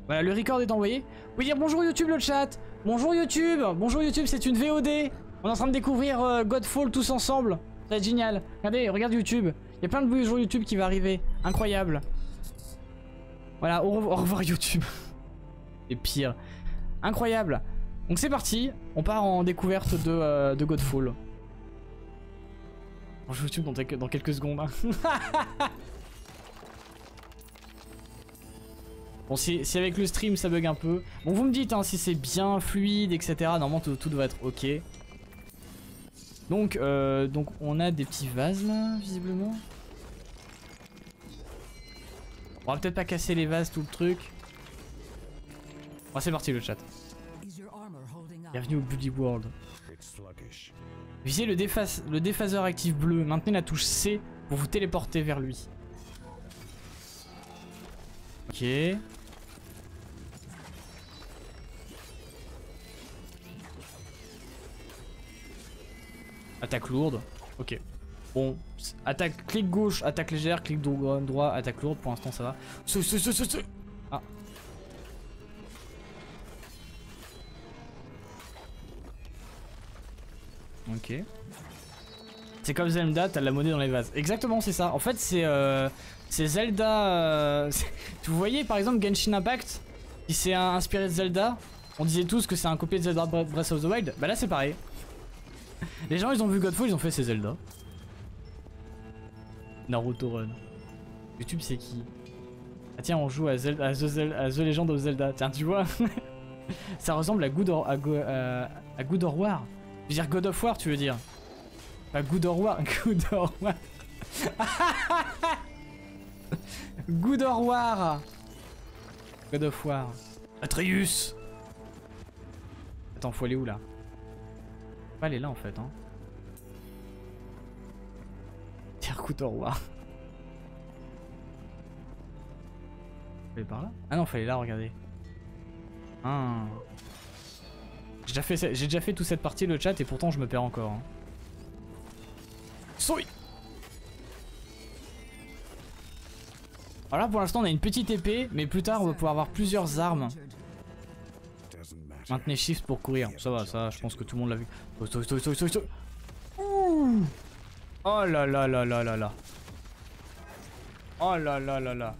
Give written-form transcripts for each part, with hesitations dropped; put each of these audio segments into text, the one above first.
Voilà, le record est envoyé. Vous pouvez dire bonjour YouTube le chat. Bonjour YouTube. Bonjour YouTube, c'est une VOD. On est en train de découvrir Godfall tous ensemble. Ça va être génial. Regardez, regarde YouTube. Il y a plein de bonjour YouTube qui va arriver. Incroyable. Voilà, au revoir YouTube. Et pire. Incroyable. Donc c'est parti. On part en découverte de Godfall. Bonjour YouTube dans quelques secondes. Hein. Bon, si avec le stream ça bug un peu. Bon, vous me dites hein, si c'est bien fluide, etc. Normalement tout doit être ok. Donc on a des petits vases là, visiblement. On va peut-être pas casser les vases, tout le truc. Bon, c'est parti le chat. Bienvenue au Bloody World. Visez le déphaseur actif bleu. Maintenez la touche C pour vous téléporter vers lui. Ok. Attaque lourde. Ok. Bon. Attaque, clic gauche, attaque légère, clic droit, attaque lourde. Pour l'instant ça va. Ah. Ok. C'est comme Zelda, t'as de la monnaie dans les vases. Exactement, c'est ça. En fait, c'est Zelda. Vous voyez par exemple Genshin Impact, qui s'est inspiré de Zelda. On disait tous que c'est un copier de Zelda Breath of the Wild. Bah là, c'est pareil. Les gens, ils ont vu Godfall, ils ont fait c'est Zelda. Naruto Run. YouTube, c'est qui? Ah tiens, on joue à The Legend of Zelda. Tiens, tu vois. Ça ressemble à God of War. Je veux dire God of War, tu veux dire. Pas God of War. God of War. God of War. God of War. Atreus. Attends, faut aller où là? Faut pas aller là en fait, hein. God of War. Faut aller par là? Ah non, faut aller là, regardez. Ah. J'ai déjà fait toute cette partie le chat et pourtant je me perds encore. Hein. Soy. Alors là pour l'instant on a une petite épée, mais plus tard on va pouvoir avoir plusieurs armes. Maintenez shift pour courir. Ça va, ça je pense que tout le monde l'a vu. Ouh. Oh là là là là là là. Oh là là là là.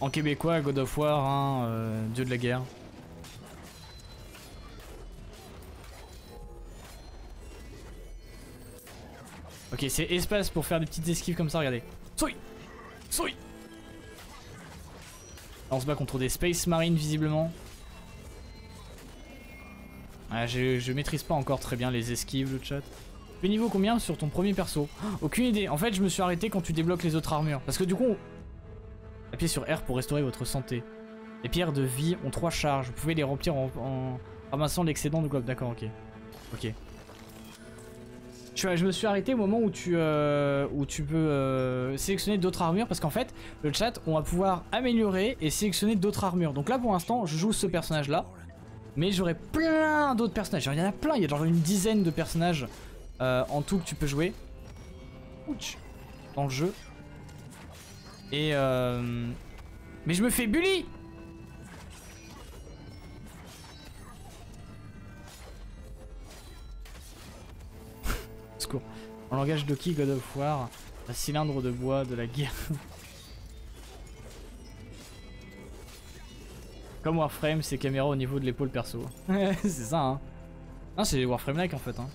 En québécois, God of War, hein, dieu de la guerre. Ok, c'est espace pour faire des petites esquives comme ça, regardez. Soy. Soy. On se bat contre des Space Marines visiblement. Ah, je maîtrise pas encore très bien les esquives, le chat. Tu es niveau combien sur ton premier perso? Aucune idée. En fait, je me suis arrêté quand tu débloques les autres armures. Parce que du coup... Appuyez sur R pour restaurer votre santé. Les pierres de vie ont 3 charges. Vous pouvez les remplir en ramassant l'excédent de globe. D'accord, ok. Ok. Je me suis arrêté au moment où tu peux sélectionner d'autres armures. Parce qu'en fait, le chat, on va pouvoir améliorer et sélectionner d'autres armures. Donc là, pour l'instant, je joue ce personnage-là. Mais j'aurai plein d'autres personnages. Genre, il y en a plein. Il y a genre une dizaine de personnages en tout que tu peux jouer. Ouch. Dans le jeu. Et mais je me fais bully. Secours. En langage Doki, God of War, un cylindre de bois de la guerre. Comme Warframe, c'est caméra au niveau de l'épaule perso. C'est ça, hein. Non, c'est Warframe-like en fait, hein.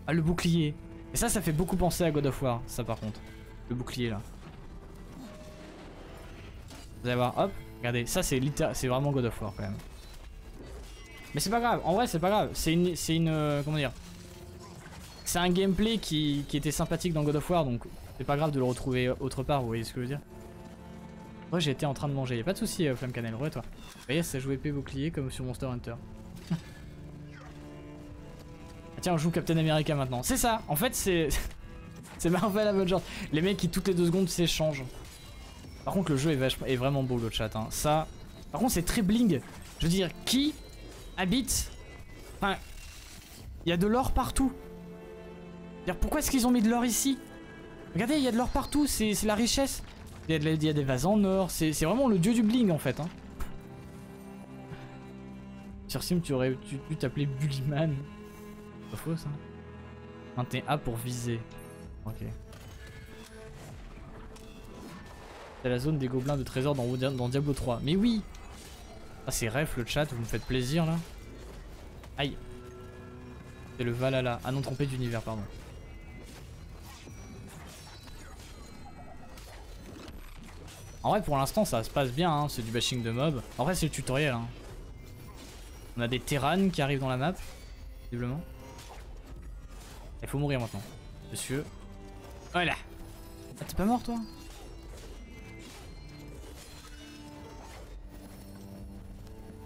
Ah, le bouclier. Et ça fait beaucoup penser à God of War, ça par contre. Le bouclier là. Vous allez voir, hop, regardez, ça c'est vraiment God of War quand même. Mais c'est pas grave, en vrai c'est pas grave, c'est une comment dire, c'est un gameplay qui était sympathique dans God of War, donc c'est pas grave de le retrouver autre part, vous voyez ce que je veux dire. Ouais, j'étais en train de manger, y'a pas de soucis Flamme Cannelle, ouais toi. Vous voyez, ça joue épée bouclier comme sur Monster Hunter. Ah, tiens, on joue Captain America maintenant, c'est ça, en fait c'est Marvel Avengers, les mecs qui toutes les 2 secondes s'échangent. Par contre le jeu est vraiment beau le chat, hein. Ça, par contre c'est très bling. Je veux dire, qui habite... Enfin, il y a de l'or partout. Pourquoi est-ce qu'ils ont mis de l'or ici? Regardez, il y a de l'or partout, c'est la richesse. Il y a des vases en or, c'est vraiment le dieu du bling en fait. Hein. Sur Sim, tu aurais pu t'appeler Bullyman. C'est pas faux ça. Un A pour viser. Ok. C'est la zone des gobelins de trésors dans Diablo 3. Mais oui! Ah, c'est ref le chat, vous me faites plaisir là. Aïe. C'est le Valhalla. Ah non, trompé d'univers, pardon. En vrai, pour l'instant, ça se passe bien, hein. C'est du bashing de mob. En vrai, c'est le tutoriel. Hein. On a des Terran qui arrivent dans la map, visiblement. Il faut mourir maintenant. Monsieur. Voilà. Ah, t'es pas mort, toi?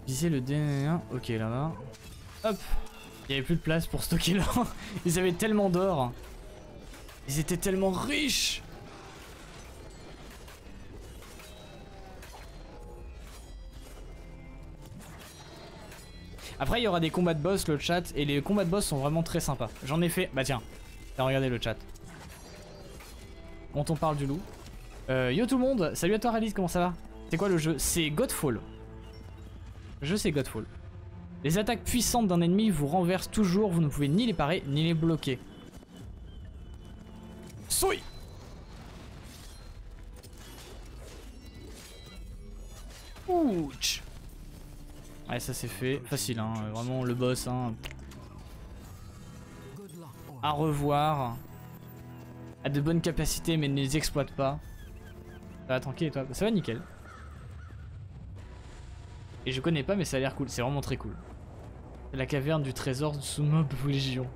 Viser le D1. Ok, là-bas. Hop. Il n'y avait plus de place pour stocker là. Ils avaient tellement d'or. Ils étaient tellement riches. Après, il y aura des combats de boss, le chat. Et les combats de boss sont vraiment très sympas. J'en ai fait. Bah tiens. Regardez le chat. Quand on parle du loup. Yo tout le monde. Salut à toi, Alice. Comment ça va? C'est quoi le jeu? C'est Godfall. Le jeu, c'est Godfall. Les attaques puissantes d'un ennemi vous renversent toujours, vous ne pouvez ni les parer ni les bloquer. Soui! Ouch! Ouais, ça c'est fait. Facile, hein. Vraiment le boss, hein. À revoir. A de bonnes capacités mais ne les exploite pas. Ça va tranquille et toi? Ça va nickel. Et je connais pas mais ça a l'air cool, c'est vraiment très cool. La caverne du trésor sous Mob Légion.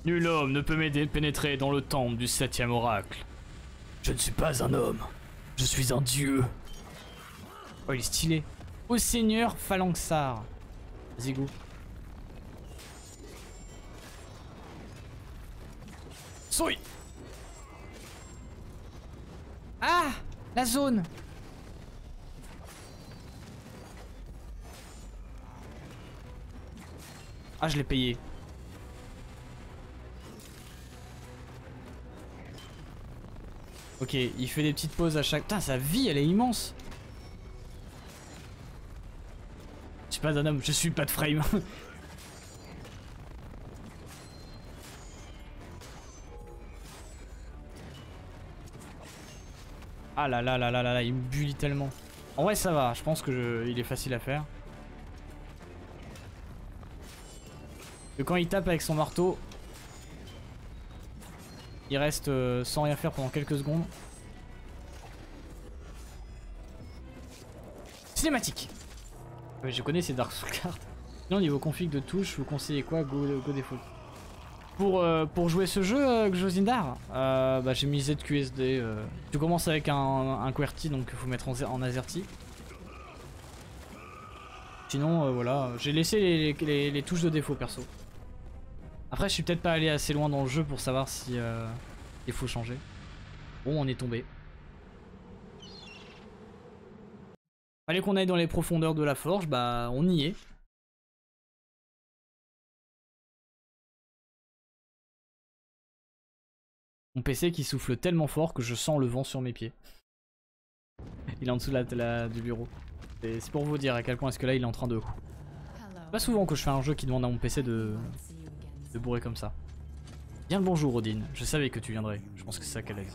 Nul homme ne peut m'aider pénétrer dans le temple du 7e oracle. Je ne suis pas un homme, je suis un dieu. Oh il est stylé. Ô seigneur Phalanxar. Vas-y go. Souille. Ah, la zone. Ah, je l'ai payé. Ok, il fait des petites pauses à chaque... Putain, sa vie, elle est immense. Je suis pas un homme, je suis pas de frame. Ah là là là là là là, il me bully tellement. En vrai, ça va, je pense que il est facile à faire. Que quand il tape avec son marteau, il reste sans rien faire pendant quelques secondes. Cinématique. Ouais, je connais ces Dark Souls cards. Sinon niveau config de touche, vous conseillez quoi? Go default. Pour jouer ce jeu, Josindar, bah, j'ai mis ZQSD. Tu commences avec un QWERTY, donc il faut mettre en AZERTY. Sinon, voilà, j'ai laissé les touches de défaut perso. Après, je suis peut-être pas allé assez loin dans le jeu pour savoir si il faut changer. Bon, on est tombé. Fallait qu'on aille dans les profondeurs de la forge, bah on y est. Mon PC qui souffle tellement fort que je sens le vent sur mes pieds. Il est en dessous du bureau. C'est pour vous dire à quel point est-ce que là il est en train de... C'est pas souvent que je fais un jeu qui demande à mon PC de bourrer comme ça. Bien le bonjour Odin, je savais que tu viendrais. Je pense que c'est ça qu'elle a dit.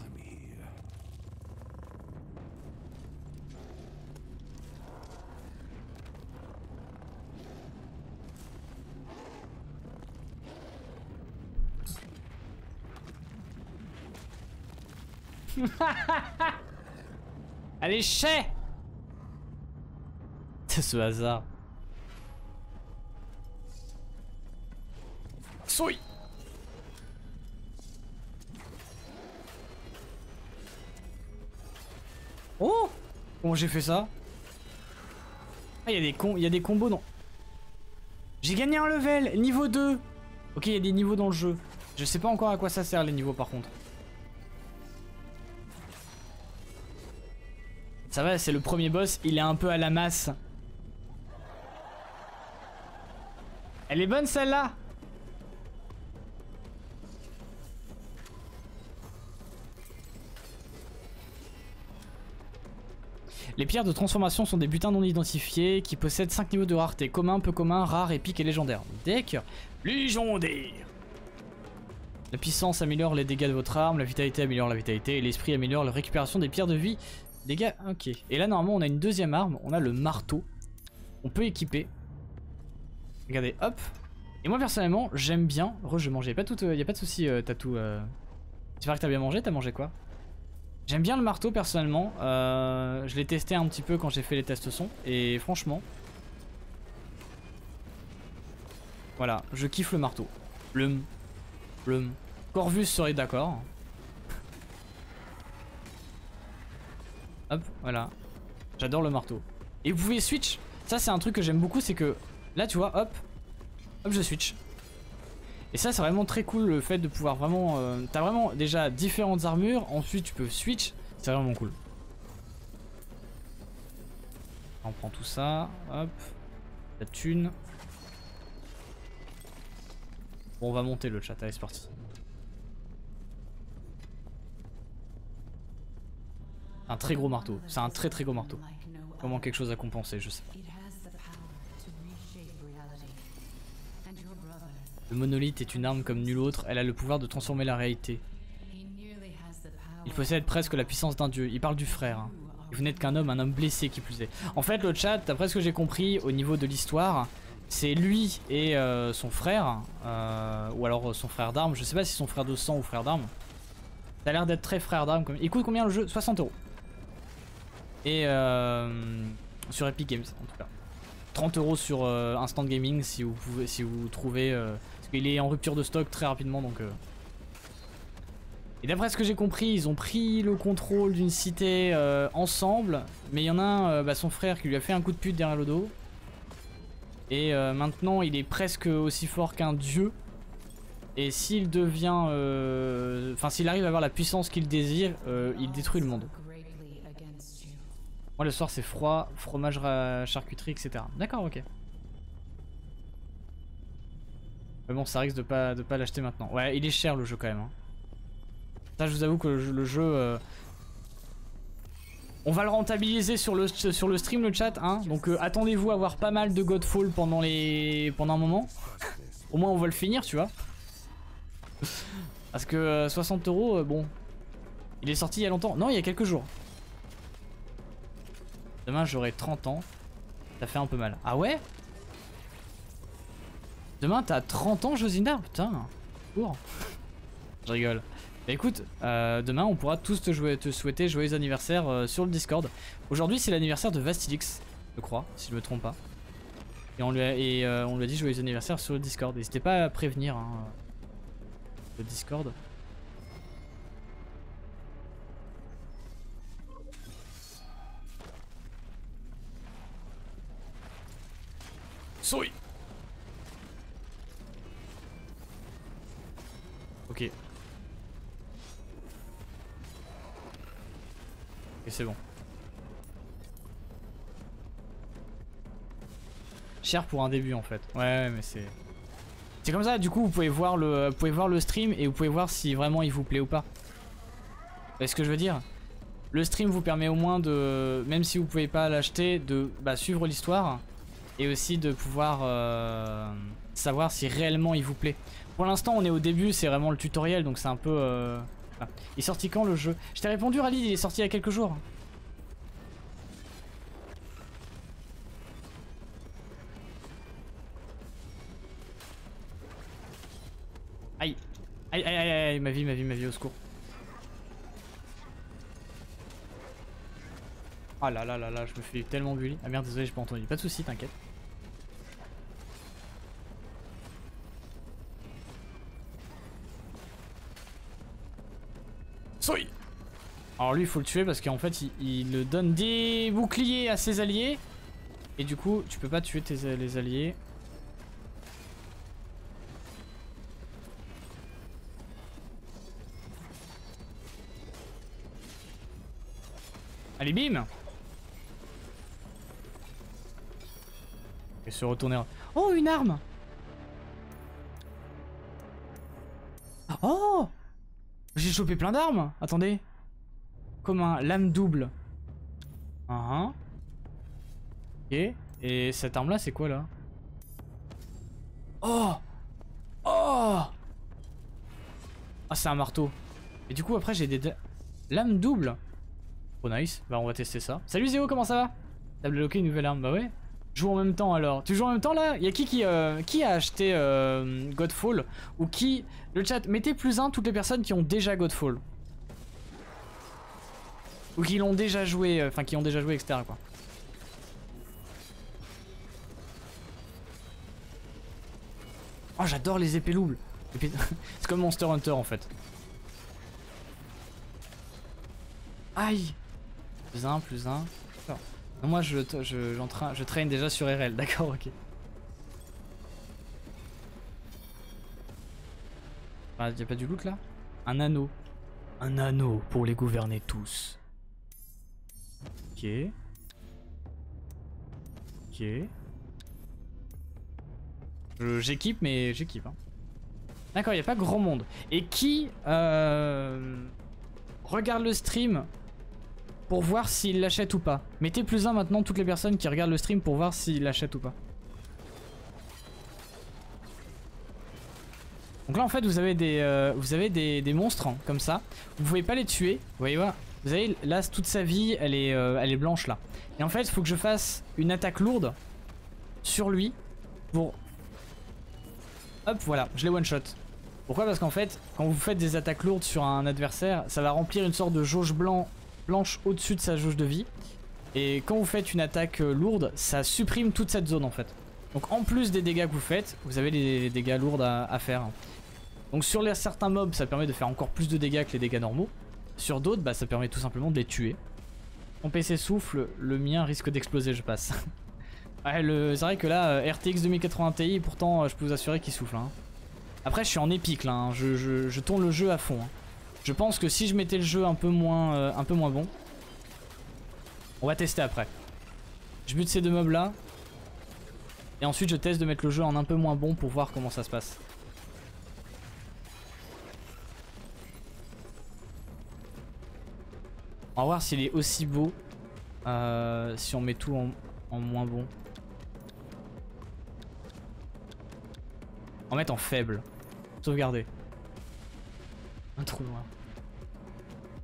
Allez, chais! C'est ce hasard. Souille! Oh! Comment j'ai fait ça? Ah, il y a des combos non. J'ai gagné un level, niveau 2. Ok, il y a des niveaux dans le jeu. Je sais pas encore à quoi ça sert les niveaux par contre. Ça va, c'est le premier boss, il est un peu à la masse. Elle est bonne celle-là. Les pierres de transformation sont des butins non identifiés qui possèdent 5 niveaux de rareté. Commun, peu commun, rare, épique et légendaire. D'accord. Légendaire. La puissance améliore les dégâts de votre arme, la vitalité améliore la vitalité et l'esprit améliore la récupération des pierres de vie. Dégâts, ok. Et là normalement on a une deuxième arme, on a le marteau. On peut équiper. Regardez, hop. Et moi personnellement j'aime bien. Je mangeais pas tout, y a pas de souci Tatou. J'espère que t'as bien mangé, t'as mangé quoi? J'aime bien le marteau personnellement. Je l'ai testé un petit peu quand j'ai fait les tests son et franchement. Voilà, je kiffe le marteau. Blum. Corvus serait d'accord. Hop, voilà. J'adore le marteau. Et vous pouvez switch. Ça c'est un truc que j'aime beaucoup, c'est que là tu vois, hop, je switch. Et ça c'est vraiment très cool le fait de pouvoir vraiment... T'as vraiment déjà différentes armures, ensuite tu peux switch. C'est vraiment cool. On prend tout ça, hop. La thune. Bon on va monter le chat, allez c'est parti. Un très gros marteau, c'est un très gros marteau. Comment quelque chose à compenser, je sais. Le monolithe est une arme comme nulle autre, elle a le pouvoir de transformer la réalité. Il possède presque la puissance d'un dieu, il parle du frère. Hein. Vous n'êtes qu'un homme, un homme blessé qui plus est. En fait le chat, d'après ce que j'ai compris au niveau de l'histoire, c'est lui et son frère, ou alors son frère d'armes, je sais pas si son frère de sang ou frère d'armes. Ça a l'air d'être très frère d'armes. Il coûte combien le jeu? 60 €. Et sur Epic Games en tout cas. 30 € sur Instant Gaming si vous trouvez... parce qu'il est en rupture de stock très rapidement donc... Et d'après ce que j'ai compris, ils ont pris le contrôle d'une cité ensemble. Mais il y en a un, son frère qui lui a fait un coup de pute derrière le dos. Et maintenant il est presque aussi fort qu'un dieu. Et s'il devient... Enfin s'il arrive à avoir la puissance qu'il désire, il détruit le monde. Moi le soir c'est froid, fromage, charcuterie, etc. D'accord, ok. Mais bon ça risque de pas l'acheter maintenant. Ouais il est cher le jeu quand même. Hein. Ça je vous avoue que le jeu... On va le rentabiliser sur le stream le chat. Hein. Donc attendez-vous à avoir pas mal de Godfall pendant un moment. Au moins on va le finir tu vois. Parce que 60 €, bon. Il est sorti il y a longtemps. Non il y a quelques jours. Demain j'aurai 30 ans. Ça fait un peu mal. Ah ouais? Demain t'as 30 ans Josinda? Putain. Court. Je rigole. Bah écoute, demain on pourra tous te souhaiter joyeux anniversaire sur le Discord. Aujourd'hui c'est l'anniversaire de Vastilix, je crois, si je me trompe pas. Et on lui a dit joyeux anniversaire sur le Discord. N'hésitez pas à prévenir hein, le Discord. Soy. Ok. Et c'est bon. Cher pour un début en fait. Ouais mais c'est... C'est comme ça, du coup vous pouvez voir le stream et vous pouvez voir si vraiment il vous plaît ou pas. Vous voyez ce que je veux dire? Le stream vous permet au moins de, même si vous pouvez pas l'acheter, de suivre l'histoire. Et aussi de pouvoir savoir si réellement il vous plaît. Pour l'instant on est au début, c'est vraiment le tutoriel donc c'est un peu... Voilà. Il est sorti quand le jeu? Je t'ai répondu Rally, il est sorti il y a quelques jours. Aïe. Aïe aïe aïe aïe, ma vie au secours. Ah là là là là, je me fais tellement bully. Ah merde désolé j'ai pas entendu, pas de soucis t'inquiète. Soy. Alors lui il faut le tuer parce qu'en fait il donne des boucliers à ses alliés. Et du coup tu peux pas tuer les alliés. Allez bim. Et se retourner. Oh une arme. Oh. J'ai chopé plein d'armes. Attendez. Comme un lame double. Ok. Et cette arme là c'est quoi là? Oh! Oh! Ah c'est un marteau. Et du coup après j'ai des lames doubles. Oh nice, bah on va tester ça. Salut Zéo, comment ça va? T'as débloqué une nouvelle arme, bah ouais. Joue en même temps alors. Tu joues en même temps là? Y'a qui a acheté Godfall? Ou qui... Le chat, mettez +1 toutes les personnes qui ont déjà Godfall. Ou qui l'ont déjà joué, enfin qui ont déjà joué etc quoi. Oh j'adore les épées doubles. C'est comme Monster Hunter en fait. Aïe. +1, +1. Non, moi je traîne déjà sur RL, d'accord, ok. Ah, y'a pas du loot là? Un anneau. Un anneau pour les gouverner tous. Ok. Ok. J'équipe, mais j'équipe. Hein. D'accord, y'a pas grand monde. Et qui regarde le stream pour voir s'il l'achète ou pas? Mettez +1 maintenant toutes les personnes qui regardent le stream pour voir s'il l'achète ou pas. Donc là en fait vous avez des monstres hein, comme ça. Vous pouvez pas les tuer. Vous voyez voilà. Vous avez là toute sa vie elle est blanche là. Et en fait il faut que je fasse une attaque lourde sur lui pour... Hop voilà, je l'ai one shot. Pourquoi? Parce qu'en fait quand vous faites des attaques lourdes sur un adversaire, ça va remplir une sorte de jauge blanche au-dessus de sa jauge de vie. Et quand vous faites une attaque lourde, ça supprime toute cette zone en fait. Donc en plus des dégâts que vous faites, vous avez les dégâts lourds à faire. Donc sur certains mobs, ça permet de faire encore plus de dégâts que les dégâts normaux. Sur d'autres, bah, ça permet tout simplement de les tuer. Mon PC souffle, le mien risque d'exploser, je passe. Ouais, c'est vrai que là, RTX 2080 Ti, pourtant, je peux vous assurer qu'il souffle. Hein. Après, je suis en épique là, hein. Je tourne le jeu à fond. Hein. Je pense que si je mettais le jeu un peu moins bon, on va tester après. Je bute ces deux mobs là. Et ensuite je teste de mettre le jeu en un peu moins bon pour voir comment ça se passe. On va voir s'il est aussi beau si on met tout en moins bon. On va mettre en faible. Sauvegarder. Un trou noir.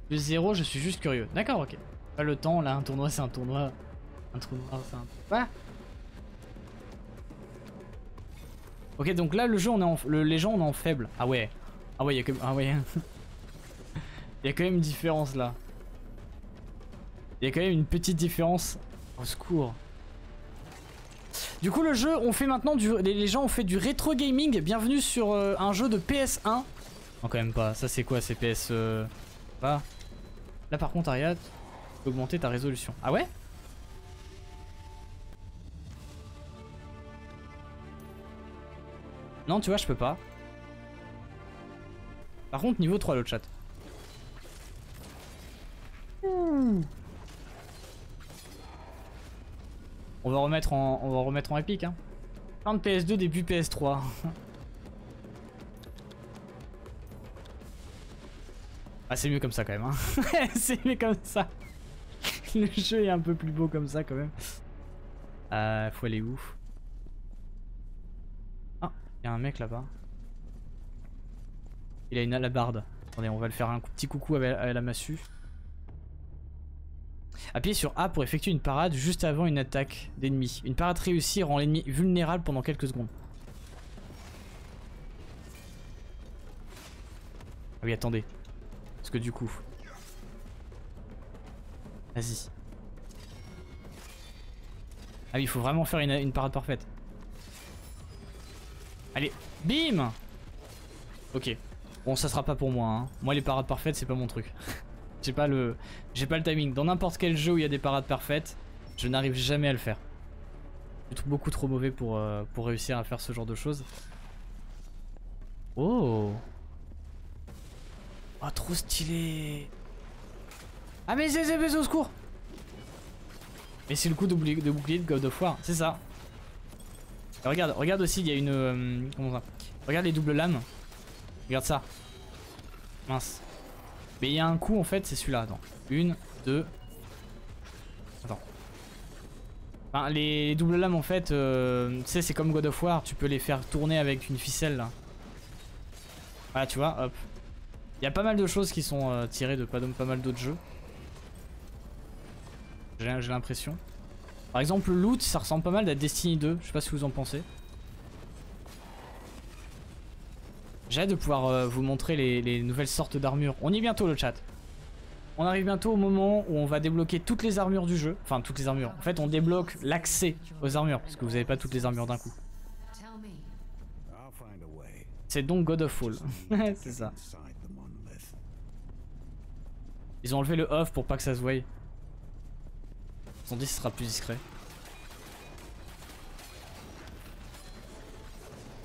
Le 0, je suis juste curieux. D'accord, ok. Pas le temps, là un tournoi c'est un tournoi. Un trou noir c'est un... Quoi? Ok, donc là le jeu on est en... les gens on est en faible. Ah ouais. Ah ouais, il y a quand même... Ah ouais. Il y a quand même une différence là. Il y a quand même une petite différence. Au secours. Du coup le jeu, on fait maintenant du... Les gens ont fait du rétro gaming. Bienvenue sur un jeu de PS1. Non quand même pas. Ça c'est quoi? C'est PS... Là. Là par contre Ariad, tu peux augmenter ta résolution. Ah ouais? Non tu vois je peux pas. Par contre niveau 3 le chat. On va remettre en épique hein. Fin de PS2 début PS3. Ah c'est mieux comme ça quand même hein. C'est mieux comme ça. Le jeu est un peu plus beau comme ça quand même. Faut aller où? Ah, il y a un mec là-bas. Il a une alabarde. Attendez, on va le faire un petit coucou avec la massue. Appuyez sur A pour effectuer une parade juste avant une attaque d'ennemi. Une parade réussie rend l'ennemi vulnérable pendant quelques secondes. Ah oui, attendez. Parce que du coup... Vas-y. Ah oui, il faut vraiment faire une parade parfaite. Allez, bim! Ok. Bon, ça sera pas pour moi. Hein. Moi, les parades parfaites, c'est pas mon truc. J'ai pas le timing. Dans n'importe quel jeu où il y a des parades parfaites, je n'arrive jamais à le faire. Je suis beaucoup trop mauvais pour réussir à faire ce genre de choses. Oh! Oh, trop stylé! Ah mais c'est au secours! Mais c'est le coup de bouclier de God of War, c'est ça. Et regarde aussi, il y a une... comment ça? Regarde les doubles lames. Regarde ça. Mince. Mais il y a un coup en fait, c'est celui-là. Attends. Une, deux. Attends. Enfin, les doubles lames en fait, tu sais, c'est comme God of War, tu peux les faire tourner avec une ficelle là. Voilà, tu vois, hop. Il y a pas mal de choses qui sont tirées de pas mal d'autres jeux. J'ai l'impression. Par exemple, le loot, ça ressemble pas mal à Destiny 2, je sais pas ce que vous en pensez. J'ai hâte de pouvoir vous montrer les nouvelles sortes d'armures. On y est bientôt le chat. On arrive bientôt au moment où on va débloquer toutes les armures du jeu. Enfin, toutes les armures. En fait, on débloque l'accès aux armures, parce que vous n'avez pas toutes les armures d'un coup. C'est donc God of Fall. C'est ça. Ils ont enlevé le off pour pas que ça se voie. Ils ont dit que ce sera plus discret.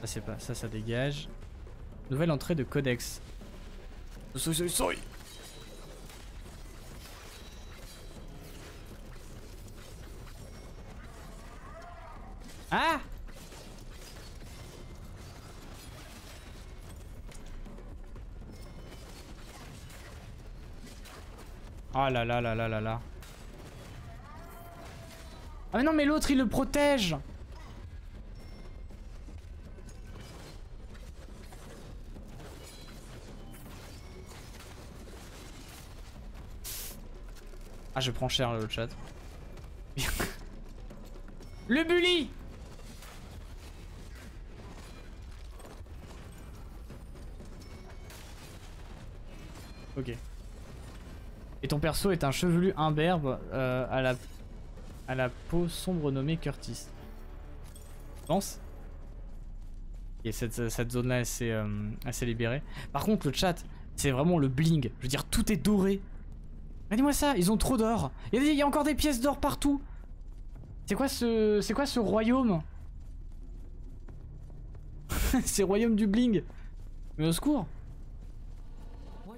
Ça c'est pas ça, ça dégage. Nouvelle entrée de codex. Ah! Oh là là là là là là. Ah mais non mais l'autre il le protège. Ah je prends cher le chat. Le bully. Ok. Et ton perso est un chevelu imberbe à la peau sombre nommée Curtis. Tu penses? Et cette zone là est assez libérée. Par contre le chat c'est vraiment le bling. Je veux dire tout est doré. Regardez-moi ça, ils ont trop d'or. Il y a encore des pièces d'or partout. C'est quoi ce royaume? C'est le royaume du bling. Mais au secours.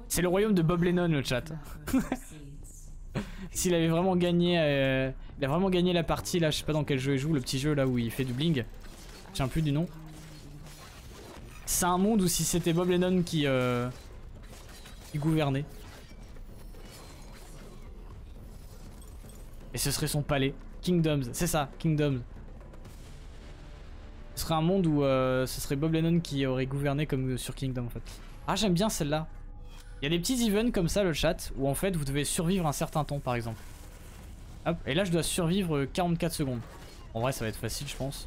C'est le royaume de Bob Lennon le chat. S'il avait vraiment gagné, il a vraiment gagné la partie là, je sais pas dans quel jeu il joue, le petit jeu là où il fait du bling. Je tiens plus du nom. C'est un monde où si c'était Bob Lennon qui gouvernait. Et ce serait son palais. Kingdoms, c'est ça, Kingdoms. Ce serait un monde où ce serait Bob Lennon qui aurait gouverné comme sur Kingdom en fait. Ah j'aime bien celle-là. Il y a des petits events comme ça le chat où en fait vous devez survivre un certain temps par exemple. Hop, et là je dois survivre 44 secondes. En vrai ça va être facile je pense.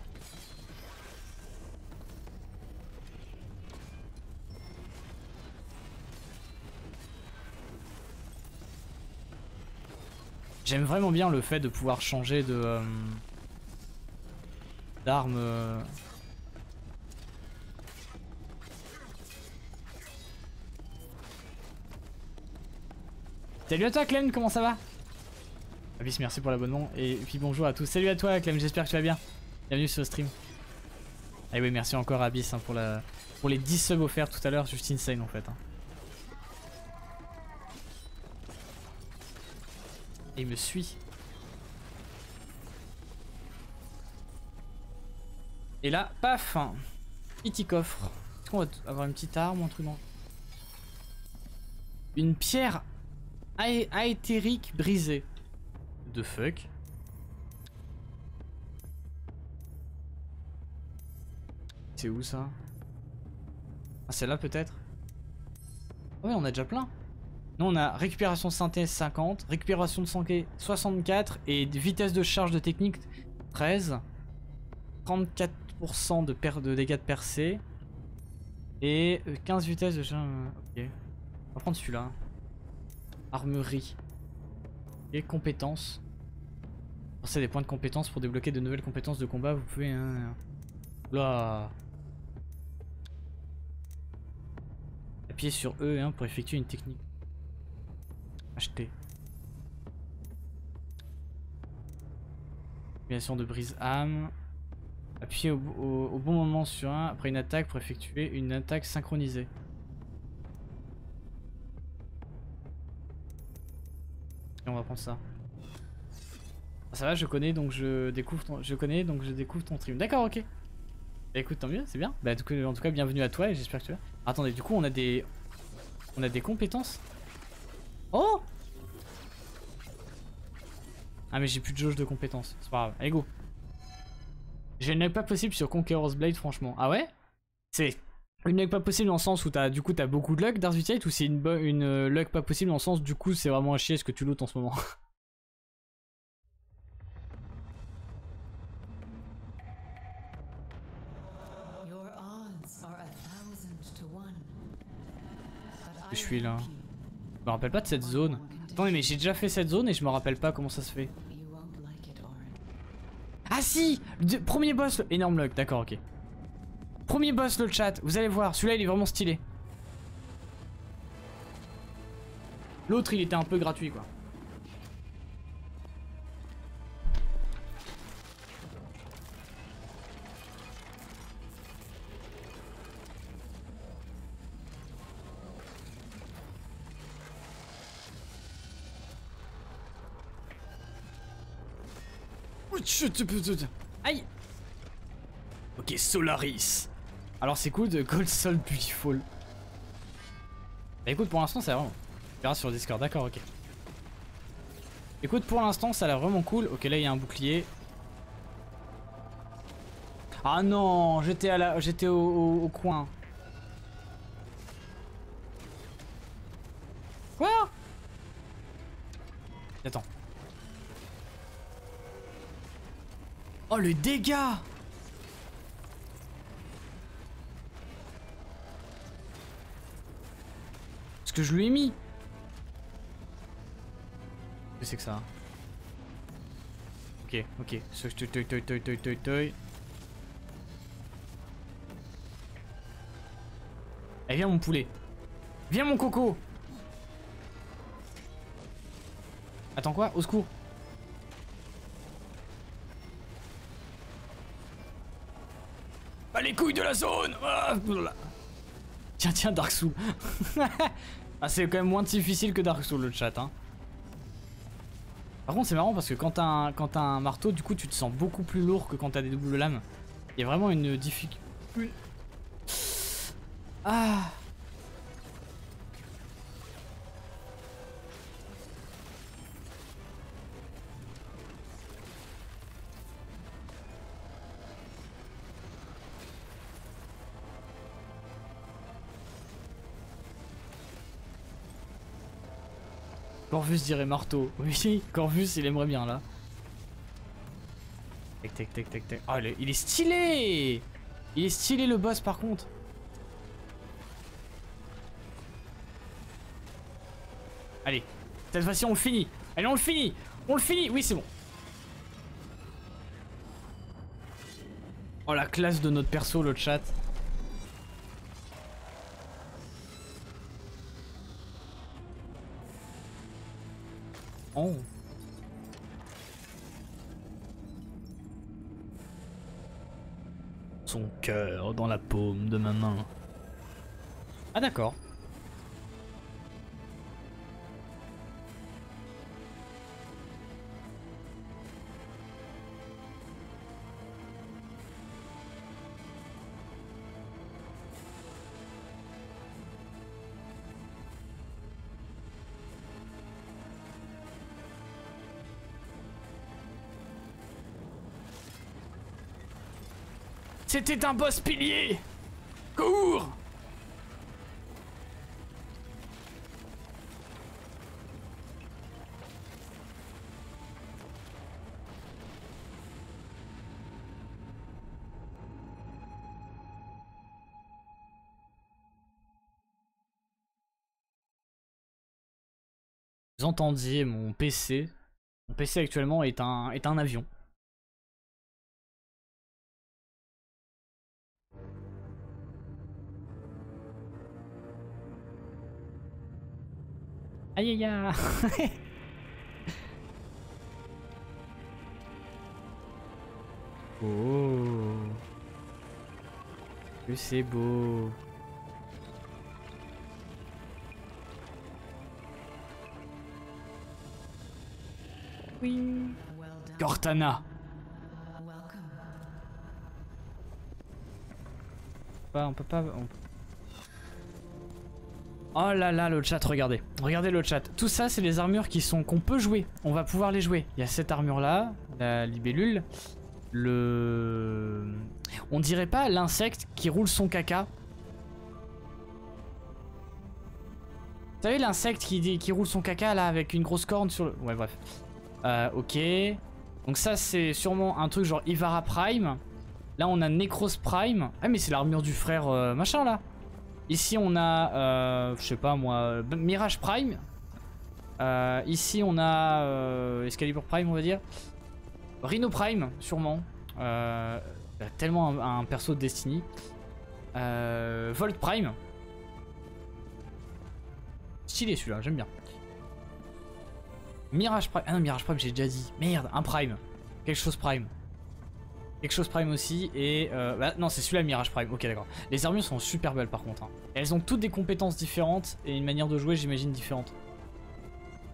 J'aime vraiment bien le fait de pouvoir changer de d'arme. Salut à toi Clem, comment ça va? Abyss, merci pour l'abonnement et puis bonjour à tous. Salut à toi Clem, j'espère que tu vas bien. Bienvenue sur le stream. Et oui, merci encore à Abyss hein, pour les 10 subs offerts tout à l'heure, juste insane en fait. Hein. Et il me suit. Et là, paf, petit coffre. Est-ce qu'on va avoir une petite arme ou un truc dans... Une pierre aéthérique brisée. The fuck. C'est où ça? Ah celle-là peut-être? Ah ouais on a déjà plein. Non on a récupération de synthèse 50, récupération de santé 64 et vitesse de charge de technique 13. 34% de dégâts de percée. Et 15 vitesses de charge... Ok. On va prendre celui-là. Armerie. Et compétences. Pensez à des points de compétences pour débloquer de nouvelles compétences de combat. Vous pouvez... Là. Appuyez sur E pour effectuer une technique. Acheter. Combinaison de brise-âme. Appuyez au bon moment sur un après une attaque pour effectuer une attaque synchronisée. Et on va prendre ça. Ah, ça va, je connais donc je découvre ton stream. D'accord, ok. Bah écoute, tant mieux, c'est bien. Bah en tout cas, bienvenue à toi et j'espère que tu vas. Attendez, du coup, on a des compétences. Oh! Ah mais j'ai plus de jauge de compétences, c'est pas grave. Allez go. J'ai une luck pas possible sur Conqueror's Blade franchement. Ah ouais? C'est une luck pas possible dans le sens où du coup t'as beaucoup de luck Darth Vitiate, ou c'est une luck pas possible dans le sens du coup c'est vraiment un chier ce que tu lootes en ce moment? Je suis là. Je me rappelle pas de cette zone. Attendez mais j'ai déjà fait cette zone et je me rappelle pas comment ça se fait. Ah si! Premier boss, énorme luck, d'accord, ok. Premier boss le chat, vous allez voir, celui-là il est vraiment stylé. L'autre il était un peu gratuit quoi. Aïe. Ok, Solaris. Alors c'est cool de Gold Soul Beautiful. Bah écoute, pour l'instant ça a vraiment... On verra sur le Discord, d'accord, ok. Écoute, pour l'instant ça a l'air vraiment cool. Ok, là il y a un bouclier. Ah non, j'étais au coin. Quoi? Attends. Oh le dégât! Ce que je lui ai mis. Qu'est-ce que c'est que ça? Ok, ok. Eh viens mon poulet. Viens mon coco. Attends quoi? Au secours. Bah les couilles de la zone. Tiens, tiens, Dark Soul. Ah, c'est quand même moins difficile que Dark Soul le chat, hein. Par contre, c'est marrant parce que quand t'as un marteau, du coup, tu te sens beaucoup plus lourd que quand t'as des doubles lames. Il y a vraiment une difficulté. Ah. Corvus dirait marteau. Oui, Corvus il aimerait bien là. Tac tac tac tac tac. Oh il est stylé. Il est stylé le boss par contre. Allez, cette fois-ci on le finit. Allez on le finit. On le finit. Oui c'est bon. Oh la classe de notre perso le chat. Oh. Son cœur dans la paume de ma main. Ah d'accord. C'était un boss pilier. Cours. Vous entendiez mon PC. Mon PC actuellement est un avion. Aïe aïe aïe. Oh. Que c'est beau. Oui. Cortana. On peut pas... Oh là là, le chat, regardez. Regardez le chat. Tout ça, c'est les armures qu'on peut jouer. On va pouvoir les jouer. Il y a cette armure-là, la libellule. On dirait pas l'insecte qui roule son caca. Vous savez l'insecte qui roule son caca là avec une grosse corne sur le... Ouais, bref. Ok. Donc ça, c'est sûrement un truc genre Ivara Prime. Là, on a Necros Prime. Ah, mais c'est l'armure du frère machin là. Ici on a, je sais pas moi, Mirage Prime. Ici on a Excalibur Prime on va dire. Rhino Prime sûrement. Il y a tellement un perso de Destiny. Volt Prime. Stylé celui-là, j'aime bien. Mirage Prime. Ah non, Mirage Prime j'ai déjà dit. Merde, un Prime. Quelque chose Prime. Quelque chose Prime aussi et bah, non c'est celui-là Mirage Prime, ok d'accord. Les armures sont super belles par contre hein. Elles ont toutes des compétences différentes et une manière de jouer j'imagine différente.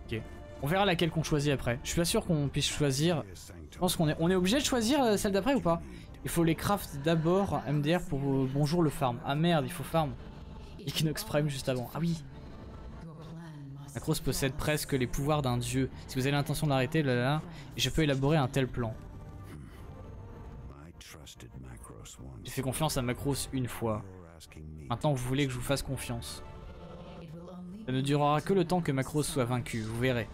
Ok, on verra laquelle qu'on choisit après. Je suis pas sûr qu'on puisse choisir. Je pense qu'on est obligé de choisir celle d'après ou pas? Il faut les craft d'abord MDR pour bonjour le farm. Ah merde il faut farm. Equinox Prime juste avant, ah oui. Macros possède presque les pouvoirs d'un dieu. Si vous avez l'intention de l'arrêter, et je peux élaborer un tel plan. J'ai fait confiance à Macros une fois. Maintenant vous voulez que je vous fasse confiance. Ça ne durera que le temps que Macros soit vaincu, vous verrez.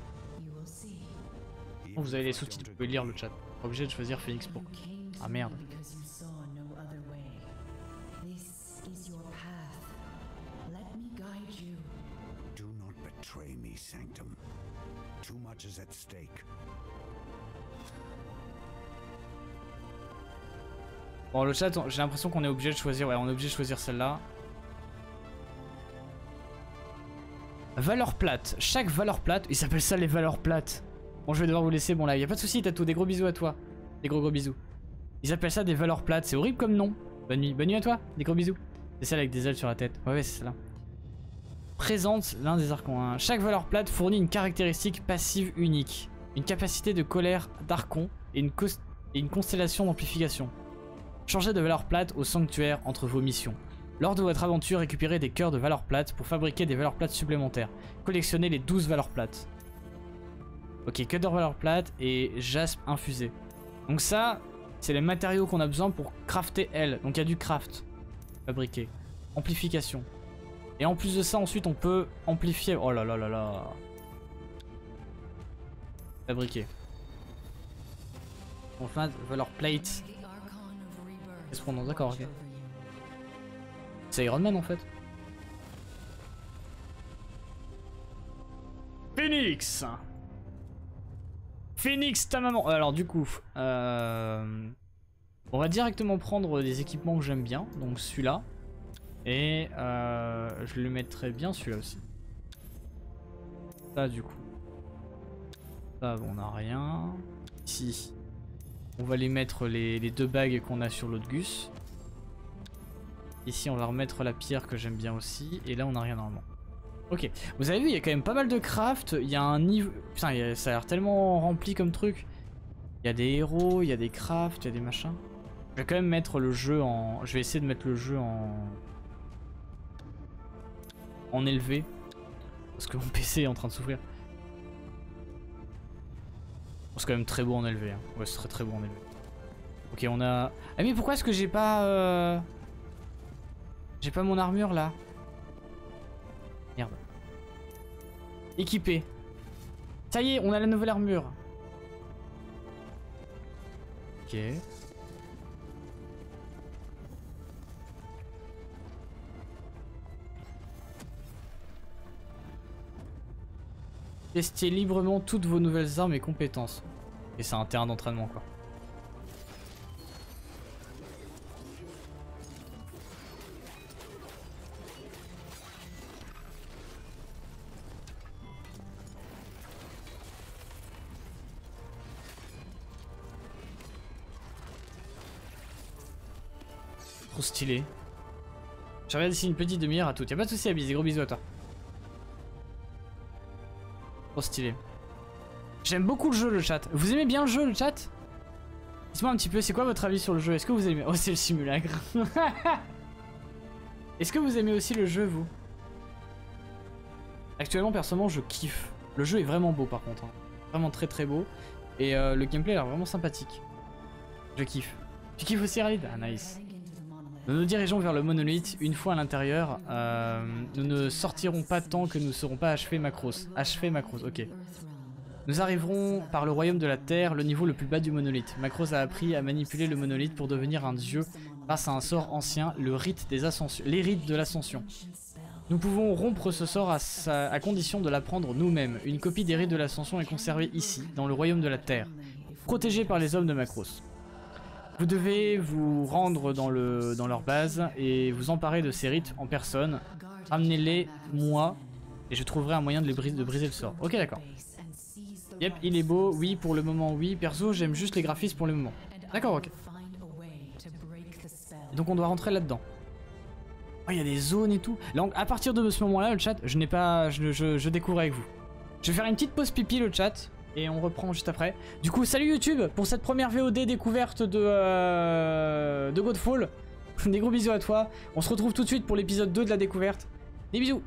Oh, vous avez les sous-titres, vous pouvez lire le chat. Pas obligé de choisir Phoenix pour... Ah merde. Bon le chat, j'ai l'impression qu'on est obligé de choisir, ouais on est obligé de choisir celle-là. Valeur plate, chaque valeur plate, ils s'appellent ça les valeurs plates. Bon je vais devoir vous laisser, bon là y a pas de soucis Tatou, des gros bisous à toi. Des gros bisous. Ils appellent ça des valeurs plates, c'est horrible comme nom. Bonne nuit à toi, des gros bisous. C'est celle avec des ailes sur la tête, ouais c'est celle-là. Présente l'un des archons. Chaque valeur plate fournit une caractéristique passive unique. Une capacité de colère d'archon et une constellation d'amplification. Changez de valeur plate au sanctuaire entre vos missions. Lors de votre aventure, récupérez des cœurs de valeur plate pour fabriquer des valeurs plates supplémentaires. Collectionnez les 12 valeurs plates. Ok, cœur de valeur plate et jaspe infusé. Donc ça, c'est les matériaux qu'on a besoin pour crafter elle. Donc il y a du craft. Fabriquer. Amplification. Et en plus de ça, ensuite on peut amplifier. Oh là là là là. Fabriquer. Enfin, valeur plate. Qu'est-ce qu'on en d'accord, ok. C'est Iron Man en fait. Phoenix. Phoenix ta maman. Alors du coup, on va directement prendre des équipements que j'aime bien. Donc celui-là. Et je le mettrai bien celui-là aussi. Ça du coup. Ça on n'a rien. Ici. On va les mettre les deux bagues qu'on a sur l'autre Gus. Ici on va remettre la pierre que j'aime bien aussi. Et là on n'a rien normalement. Ok, vous avez vu il y a quand même pas mal de craft. Il y a un niveau... Putain ça a l'air tellement rempli comme truc. Il y a des héros, il y a des crafts, il y a des machins. Je vais quand même mettre le jeu en... Je vais essayer de mettre le jeu en élevé. Parce que mon PC est en train de souffrir. C'est quand même très beau en élevé. Hein. Ouais, ce serait très beau en élevé. Ok, on a... Ah mais pourquoi est-ce que j'ai pas... J'ai pas mon armure là? Merde. Équipé. Ça y est, on a la nouvelle armure. Ok. Testez librement toutes vos nouvelles armes et compétences. Et c'est un terrain d'entraînement quoi. Trop stylé. Je regarde ici une petite demi-heure à tout. Y'a pas de soucis, Abyss, des gros bisous à toi. Trop stylé. J'aime beaucoup le jeu, le chat. Vous aimez bien le jeu, le chat? Dites-moi un petit peu, c'est quoi votre avis sur le jeu? Est-ce que vous aimez... Oh, c'est le simulacre. Est-ce que vous aimez aussi le jeu, vous? Actuellement, personnellement, je kiffe. Le jeu est vraiment beau par contre. Hein. Vraiment très très beau. Et le gameplay a l'air vraiment sympathique. Je kiffe. Tu kiffes aussi, Ralid? Ah, nice. Nous nous dirigeons vers le monolithe. Une fois à l'intérieur, nous ne sortirons pas tant que nous ne serons pas achevés Macros. Achevés Macros, ok. Nous arriverons par le royaume de la terre, le niveau le plus bas du monolithe. Macros a appris à manipuler le monolithe pour devenir un dieu grâce à un sort ancien, le rite des ascensions, les rites de l'ascension. Nous pouvons rompre ce sort à condition de l'apprendre nous-mêmes. Une copie des rites de l'ascension est conservée ici, dans le royaume de la terre, protégée par les hommes de Macros. Vous devez vous rendre dans leur base et vous emparer de ces rites en personne. Ramenez-les, moi, et je trouverai un moyen de briser le sort. Ok, d'accord. Yep, il est beau, oui, pour le moment, oui. Perso, j'aime juste les graphismes pour le moment. D'accord, ok. Donc on doit rentrer là-dedans. Oh, il y a des zones et tout. Donc à partir de ce moment-là, le chat, je découvre avec vous. Je vais faire une petite pause pipi, le chat, et on reprend juste après. Du coup, salut YouTube pour cette première VOD découverte de Godfall. Des gros bisous à toi. On se retrouve tout de suite pour l'épisode 2 de la découverte. Des bisous.